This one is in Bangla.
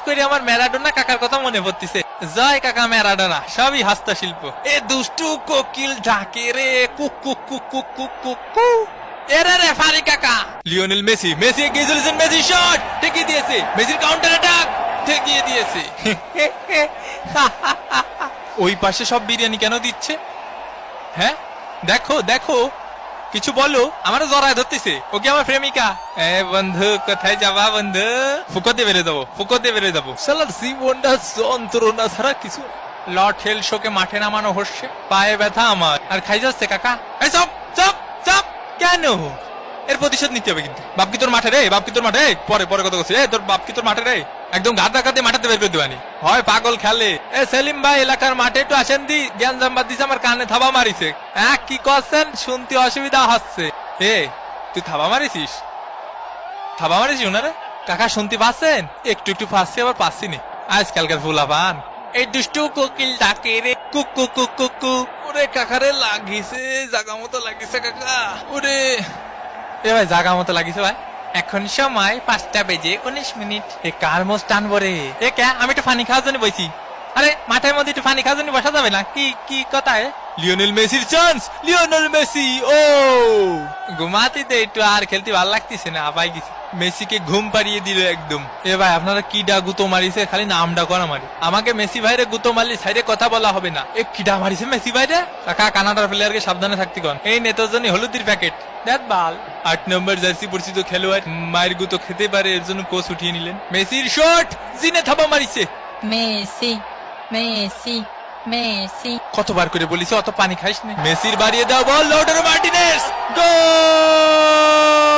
করে আমার ম্যারাডোনা কাকার কথা মনে পড়তিছে। জয় কাকা ম্যারাডোনা, সবই হস্তশিল্প। এ দুষ্টু কোকিল ডাকে রে cook cook cook cook cook cook কু। এরে রে ফারি কাকা, লিওনেল মেসি, মেসি এগিয়ে চলেছেন, মেসি শট ঠেকিয়ে দিয়েছে, মেসির কাউন্টার অ্যাটাক ঠেকিয়ে দিয়েছে। ওই পাশে সব বিরিয়ানি কেন দিচ্ছে? হ্যাঁ দেখো দেখো, কিছু বলো, আমারও জড়ায় ধরতেছে। ও কি আমার প্রেমিকা? এ বন্ধু কোথায় যাবা বন্ধু? ফুকোতে বেড়ে যাবো, ফুকোতে বেড়ে যাবো। শালার জীবনটা যন্ত্রণা ছাড়া কিছু। লর্ড হেল শোকে মাঠে নামানো হচ্ছে, পায়ে ব্যথা আমার, আর খাই যাচ্ছে কাকা। এই চপ চপ চপ, কেন? এর প্রতিশোধ নিতে হবে কিন্তু। বাপ কি তোর মাঠে রে? বাপ কি তোর মাঠে? পরে পরে কথা বলছি। তোর বাপ কি তোর মাঠে রে? একদম গাদা গাদে মাঠাতে বের করে দেবানি হয়, পাগল খেলে। এ সেলিম ভাই, এলাকার মাঠে একটু আসেন দি, জ্ঞান জাম্বাদ দিছে, আমার কানে থাবা মারিছে। হ্যাঁ কি করছেন? শুনতে অসুবিধা হচ্ছে। এ তুই থাবা মারিছিস? থাবা মারিছিস ওনারে? কাকা শুনতে পাচ্ছেন? একটু একটু পাচ্ছি, আবার পাচ্ছি নি। আজকালকার ফুলা পান। এই দুষ্টু কোকিল ডাকে রে cook cook cook cook cook. ওরে কাকারে লাগিছে, জাগা মতো লাগিছে কাকা। ওরে এ ভাই, জাগা মতো লাগিছে ভাই। এখন সময় 5:19। এ কার মোষ টানবো রে? এ কে? আমি একটু পানি খাওয়ার জন্য বইছি। আরে মাঠের মধ্যে একটু পানি খাওয়ার জন্য বসা যাবে না? কি কি কথা? লিওনেল মেসির চান্স, লিওনেল মেসি। ও ঘুমাতে দে একটু, আর খেলতে ভালো লাগতেছে না, আপাই গেছি। মেসিকে ঘুম পাড়িয়ে দিল একদম। এ ভাই আপনারা কিডা গুতো মারিছে? খালি নামটা করা মারি। আমাকে মেসি ভাইরে গুতো মারলি সাইডে কথা বলা হবে না। এ কিডা মারিছে মেসি ভাইরে? কাকা কানাডার প্লেয়ারকে সাবধানে থাকতে কন। এই নেতার জন্য হলুদের প্যাকেট দেখ বাল। 8 নম্বর জার্সি পরিচিত খেলোয়াড় মায়ের গুতো খেতে পারে, এর জন্য কোচ উঠিয়ে নিলেন। মেসির শট, জিনে থাবা মারিছে। Messi Messi Messi. কতবার করে বলিস অত পানি খাইস না। মেসির বাড়িয়ে দাও বল, লৌটারো মার্টিনেজ, গোল।